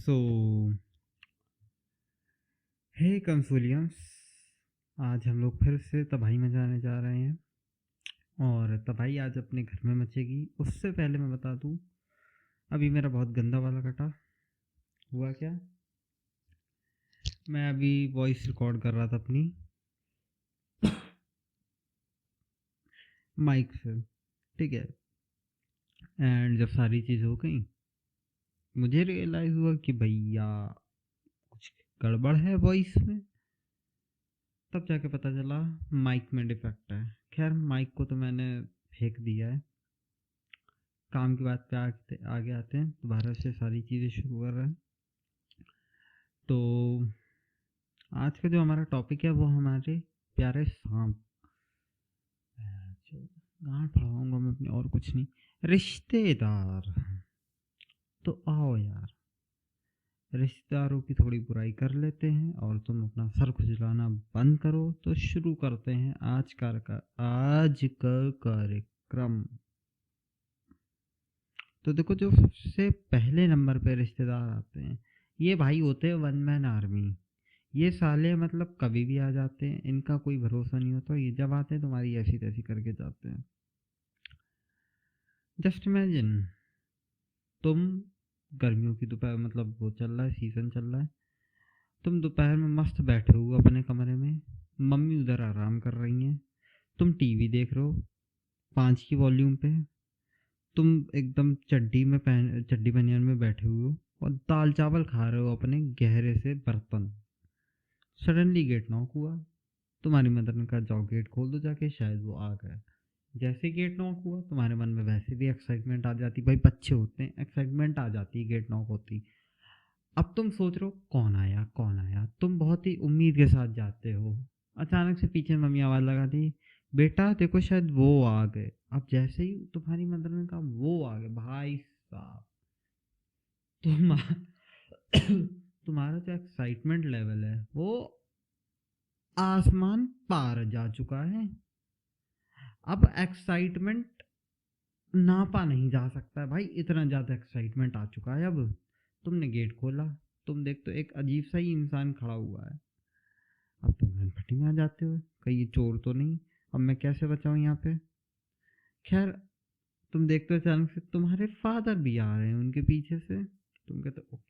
सो हे कंसोलियंस, आज हम लोग फिर से तबाही मचाने जा रहे हैं। और तबाही आज अपने घर में मचेगी। उससे पहले मैं बता दूं, अभी मेरा बहुत गंदा वाला कटा हुआ। क्या, मैं अभी वॉइस रिकॉर्ड कर रहा था अपनी माइक से, ठीक है। एंड जब सारी चीज़ हो गई, मुझे रियलाइज़ हुआ कि भैया कुछ गड़बड़ है वॉइस में। तब जाके पता चला माइक में डिफेक्ट है। खैर, माइक को तो मैंने फेंक दिया है। काम की बात पे आगे आते हैं, दोबारा से सारी चीज़ें शुरू कर रहे हैं। तो आज का जो हमारा टॉपिक है वो हमारे प्यारे सांप। गांठ पढ़ाऊंगा मैं अपनी, और कुछ नहीं। रिश्तेदार। तो आओ यार, रिश्तेदारों की थोड़ी बुराई कर लेते हैं और तुम अपना सर खुजलाना बंद करो। तो शुरू करते हैं आज का कार्यक्रम। तो देखो, जो सबसे पहले नंबर पे रिश्तेदार आते हैं, ये भाई होते हैं वन मैन आर्मी। ये साले मतलब कभी भी आ जाते हैं, इनका कोई भरोसा नहीं होता। ये जब आते हैं तुम्हारी ऐसी तैसी करके जाते हैं। जस्ट इमेजिन, तुम गर्मियों की दोपहर, मतलब वो चल रहा है, सीजन चल रहा है। तुम दोपहर में मस्त बैठे हो अपने कमरे में, मम्मी उधर आराम कर रही हैं, तुम टीवी देख रहे हो 5 की वॉल्यूम पे। तुम एकदम चड्डी बनियान में बैठे हुए हो और दाल चावल खा रहे हो अपने गहरे से बर्तन। सडनली गेट नॉक हुआ। तुम्हारी मदर ने कहा जाओ गेट खोल दो जाके, शायद वो आ गए। जैसे गेट नॉक हुआ, तुम्हारे मन में वैसे भी एक्साइटमेंट आ जाती। भाई बच्चे होते हैं, एक्साइटमेंट आ जाती, गेट नॉक होती। अब तुम सोच रहे हो कौन आया कौन आया, तुम बहुत ही उम्मीद के साथ जाते हो। अचानक से पीछे मम्मी आवाज़ लगा दी, बेटा देखो शायद वो आ गए। अब जैसे ही तुम्हारी मदर ने कहा वो आ गए, भाई साहब, तुम तुम्हारा जो एक्साइटमेंट लेवल है वो आसमान पार जा चुका है। अब एक्साइटमेंट नापा नहीं जा सकता है भाई, इतना ज़्यादा एक्साइटमेंट आ चुका है। अब तुमने गेट खोला, तुम देखते हो एक अजीब सा ही इंसान खड़ा हुआ है। अब तुम फटी में आ जाते हो, कहीं ये चोर तो नहीं, अब मैं कैसे बचाऊं यहाँ पे। खैर, तुम देखते हो अचानक से तुम्हारे फादर भी आ रहे हैं उनके पीछे से। तुम कहते हो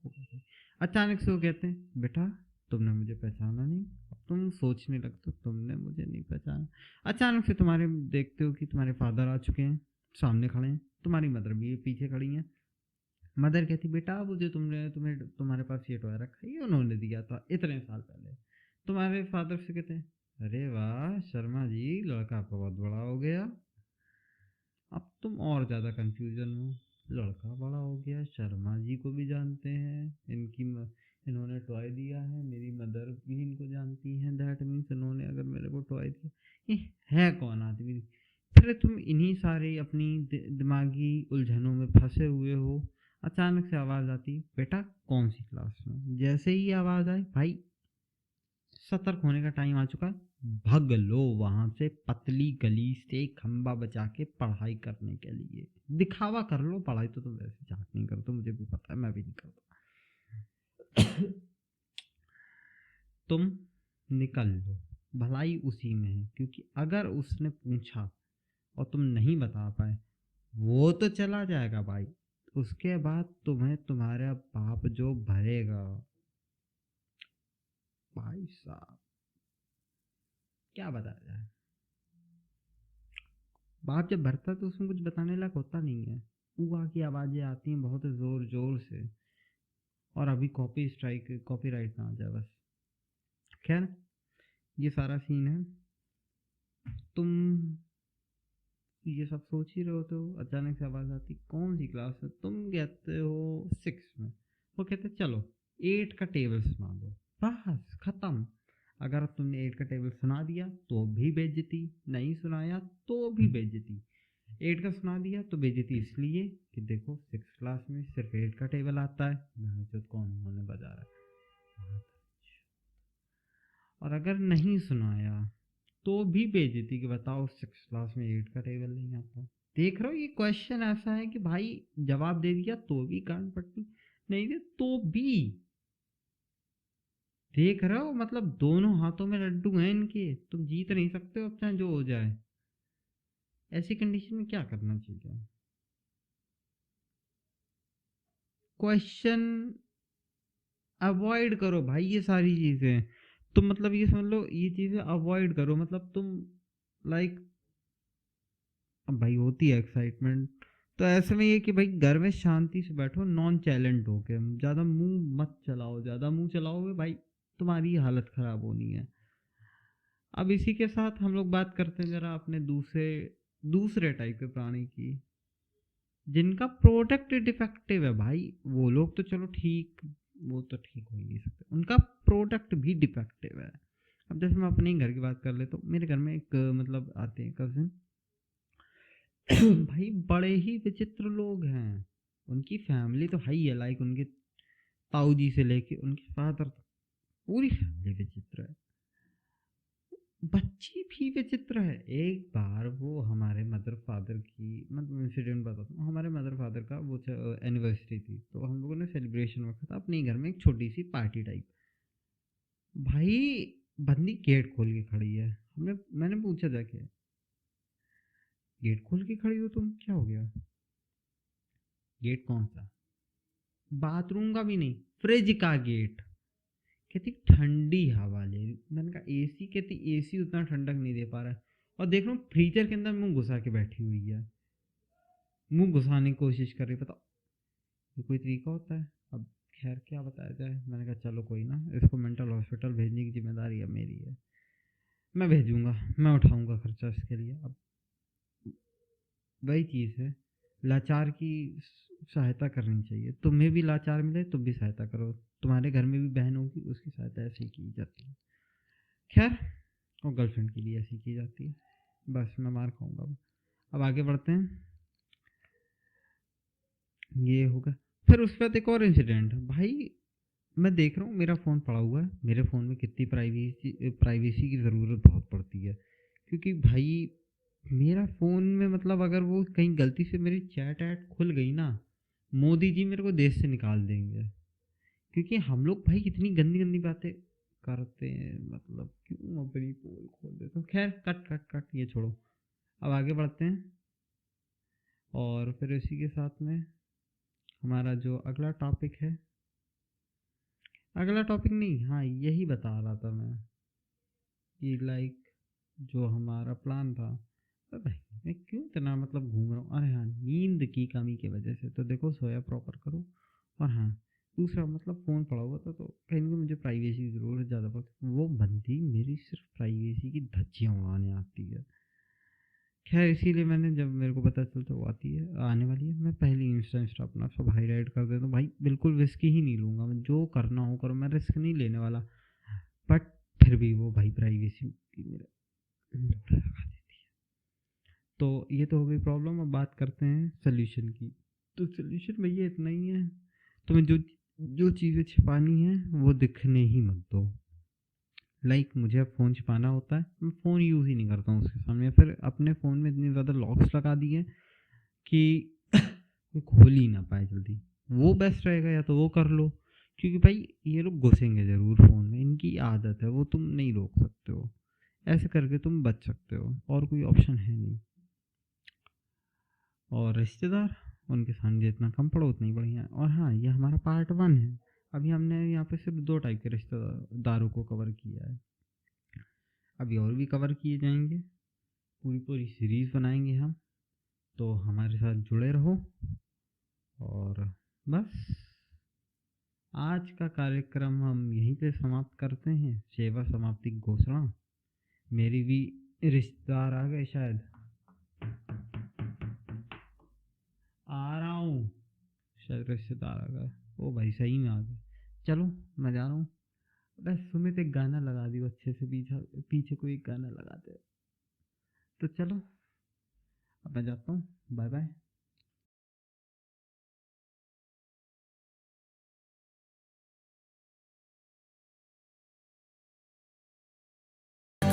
ओके। अचानक से वो कहते हैं, बेटा तुमने मुझे पहचाना नहीं। अब तुम सोचने लगते हो तुमने मुझे नहीं पहचाना। अचानक से तुम्हारे देखते हो कि तुम्हारे फादर आ चुके हैं, सामने खड़े हैं। तुम्हारी मदर भी पीछे खड़ी हैं। मदर कहती, बेटा वो जो तुमने तुम्हें तुम्हारे पास ये टॉय रखा है, ये उन्होंने दिया था इतने साल पहले। तुम्हारे फादर से कहते हैं, अरे वाह शर्मा जी, लड़का आपका बहुत बड़ा हो गया। अब तुम और ज़्यादा कंफ्यूजन हो। लड़का बड़ा हो गया, शर्मा जी को भी जानते हैं, इन्होंने टॉय दिया है, मेरी मदर भी इनको जानती हैं। दैट मीन्स इन्होंने अगर मेरे को टॉय दिया, ये है कौन आदमी। फिर तुम इन्हीं सारे अपनी दिमागी उलझनों में फंसे हुए हो। अचानक से आवाज़ आती, बेटा कौन सी क्लास में। जैसे ही आवाज़ आई, भाई सतर्क होने का टाइम आ चुका है। भग लो वहां से, पतली गली से खंबा बचा के पढ़ाई करने के लिए। दिखावा कर लो, पढ़ाई तो तुम वैसे चाहत नहीं करते, मुझे भी पता है, मैं भी नहीं करता। तुम निकल लो, भलाई उसी में है। क्योंकि अगर उसने पूछा और तुम नहीं बता पाए, वो तो चला जाएगा भाई। उसके बाद तुम्हें तुम्हारा बाप जो भरेगा, भाई साहब क्या बताया जाए। बाप जब भरता है तो उसमें कुछ बताने लायक होता नहीं है। ऊआ की आवाज़ें आती हैं बहुत ज़ोर ज़ोर से। और अभी कॉपीराइट ना आ जाए बस। खैर, ये सारा सीन है। तुम ये सब सोच ही रहे हो, तो अचानक से आवाज़ आती, कौन सी क्लास में। तुम कहते हो 6 में। वो कहते चलो 8 का टेबल सुना दो, बस खत्म। अगर तुमने 8 का टेबल सुना दिया तो भी बेइज्जती, नहीं सुनाया तो भी बेइज्जती। 8 का सुना दिया तो बेइज्जती इसलिए कि देखो 6 क्लास में सिर्फ 8 का टेबल आता है, बेइज्जत कौन होने बजा रहा है। और अगर नहीं सुनाया तो भी बेइज्जती कि बताओ 6 क्लास में 8 का टेबल नहीं आता। देख रहे हो, ये क्वेश्चन ऐसा है कि भाई जवाब दे दिया तो भी कान पट्टी, नहीं दे तो भी देख रहे हो, मतलब दोनों हाथों में लड्डू हैं इनके, तुम जीत नहीं सकते हो, अब चाहे जो हो जाए। ऐसी कंडीशन में क्या करना चाहिए? क्वेश्चन अवॉइड करो भाई, ये सारी चीजें तुम मतलब ये समझ लो, ये चीजें अवॉइड करो, मतलब तुम लाइक, अब भाई होती है एक्साइटमेंट, तो ऐसे में ये कि भाई घर में शांति से बैठो, नॉन चैलेंट होके, ज़्यादा मुंह मत चलाओ, ज़्यादा मुंह चलाओगे भाई तुम्हारी हालत ख़राब होनी है। अब इसी के साथ हम लोग बात करते हैं जरा अपने दूसरे दूसरे टाइप के प्राणी की, जिनका प्रोडक्ट डिफेक्टिव है भाई। वो लोग तो चलो ठीक, वो तो ठीक हो ही नहीं सकते, उनका प्रोडक्ट भी डिफेक्टिव है। अब जैसे मैं अपने ही घर की बात कर ले, तो मेरे घर में एक मतलब आते हैं कजिन, भाई बड़े ही विचित्र लोग हैं। उनकी फैमिली तो हाई है, लाइक उनके ताऊ जी से लेके उनके फादर तक पूरी फैमिली विचित्र है। बच्ची भी विचित्र है। एक बार वो हमारे मदर फादर की मतलब इंसिडेंट बताता हूँ, हमारे मदर फादर का वो एनिवर्सरी थी, तो हम लोगों ने सेलिब्रेशन रखा था अपने ही घर में, एक छोटी सी पार्टी टाइप। भाई बंदी गेट खोल के खड़ी है, मैंने पूछा जाके, गेट खोल के खड़ी हो तुम, क्या हो गया? गेट कौन सा? बाथरूम का भी नहीं, फ्रिज का गेट। कहती ठंडी हवा ले रही। मैंने कहा एसी, कहती एसी उतना ठंडक नहीं दे पा रहा है, और देख रहा हूँ फ्रीजर के अंदर मुंह घुसा के बैठी हुई है, मुंह घुसाने की कोशिश कर रही। बताओ ये कोई तरीका होता है? अब खैर क्या बताया जाए, मैंने कहा चलो कोई ना, इसको मेंटल हॉस्पिटल भेजने की जिम्मेदारी अब मेरी है, मैं भेजूंगा, मैं उठाऊंगा खर्चा इसके लिए। अब वही चीज़ है, लाचार की सहायता करनी चाहिए, तुम्हें भी लाचार मिले तुम भी सहायता करो, तुम्हारे घर में भी बहन होगी उसकी सहायता ऐसे ही की जाती है। खैर, और गर्लफ्रेंड की भी ऐसी की जाती है। बस मैं मार खाऊंगा अब आगे बढ़ते हैं। ये होगा, फिर उसके बाद एक और इंसिडेंट भाई, मैं देख रहा हूँ मेरा फ़ोन पड़ा हुआ है, मेरे फ़ोन में कितनी प्राइवेसी प्राइवेसी की ज़रूरत बहुत पड़ती है, क्योंकि भाई मेरा फ़ोन में मतलब अगर वो कहीं गलती से मेरी चैट ऐट खुल गई ना, मोदी जी मेरे को देश से निकाल देंगे, क्योंकि हम लोग भाई कितनी गंदी गंदी बातें करते हैं, मतलब क्यों अपनी पोल खोल देते हो। खैर कट कट कट, ये छोड़ो, अब आगे बढ़ते हैं। और फिर इसी के साथ में हमारा जो अगला टॉपिक है, अगला टॉपिक नहीं, हाँ यही बता रहा था मैं कि लाइक जो हमारा प्लान था, तो भाई मैं क्यों इतना मतलब घूम रहा हूँ, अरे हाँ नींद की कमी की वजह से, तो देखो सोया प्रॉपर करो। और हाँ, दूसरा मतलब फ़ोन पड़ा हुआ था, तो कहीं ना कहीं मुझे प्राइवेसी की ज़रूरत ज़्यादा पड़ती, वो बंदी मेरी सिर्फ प्राइवेसी की धज्जियाँ उड़ाने आती है। खैर इसीलिए मैंने, जब मेरे को पता चलता वो आती है आने वाली है, मैं पहले इंस्टा अपना सब हाईलाइट कर देता हूँ भाई, बिल्कुल रिस्क ही नहीं लूँगा मैं, जो करना हो करो, मैं रिस्क नहीं लेने वाला। बट फिर भी वो भाई प्राइवेसी की मेरा लगा देती है। तो ये तो हो गई प्रॉब्लम, अब बात करते हैं सोल्यूशन की। तो सोल्यूशन भैया इतना ही है, तुम्हें जो जो चीज़ें छिपानी है वो दिखने ही मत दो। लाइक मुझे अब फ़ोन छिपाना होता है, मैं फ़ोन यूज़ ही नहीं करता हूँ उसके सामने, फिर अपने फ़ोन में इतनी ज़्यादा लॉक्स लगा दिए कि कोई खोल ही ना पाए जल्दी। वो बेस्ट रहेगा, या तो वो कर लो, क्योंकि भाई ये लोग घुसेंगे ज़रूर फ़ोन में, इनकी आदत है, वो तुम नहीं रोक सकते हो। ऐसे करके तुम बच सकते हो, और कोई ऑप्शन है नहीं। और रिश्तेदार, उनके सामने जितना कम पड़ो उतना ही बढ़िया है। और हाँ, ये हमारा पार्ट 1 है, अभी हमने यहाँ पे सिर्फ 2 टाइप के रिश्तेदारों को कवर किया है, अभी और भी कवर किए जाएंगे, पूरी पूरी सीरीज़ बनाएंगे हम, तो हमारे साथ जुड़े रहो। और बस आज का कार्यक्रम हम यहीं पे समाप्त करते हैं, सेवा समाप्ति घोषणा। मेरी भी रिश्तेदार आ गए शायद, आ रहा हूँ, शायद रिश्तेदार आ गए। ओ भाई सही में आ गए, चलो मैं जा रहा हूँ। बस सुमित एक गाना लगा दियो अच्छे से, पीछे पीछे कोई एक गाना लगा दे। तो चलो अब मैं जाता हूँ, बाय बाय।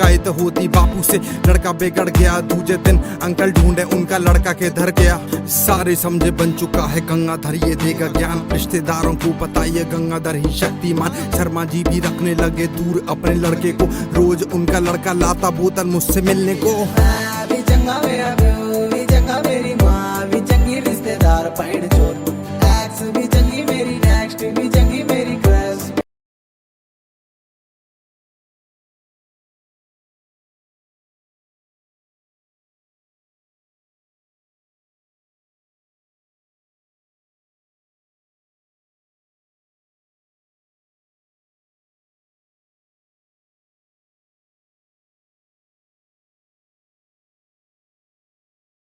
शिकायत होती बापू से, लड़का बिगड़ गया। दूजे दिन अंकल ढूंढे उनका लड़का के धर गया। सारे समझे बन चुका है गंगाधर ये देगा ज्ञान, रिश्तेदारों को पता ये गंगाधर ही शक्तिमान। शर्मा जी भी रखने लगे दूर अपने लड़के को, रोज उनका लड़का लाता बोतल मुझसे मिलने को। मैं भी चंगा, मेरा प्यो भी चंगा, मेरी माँ भी चंगी, रिश्तेदार पैड़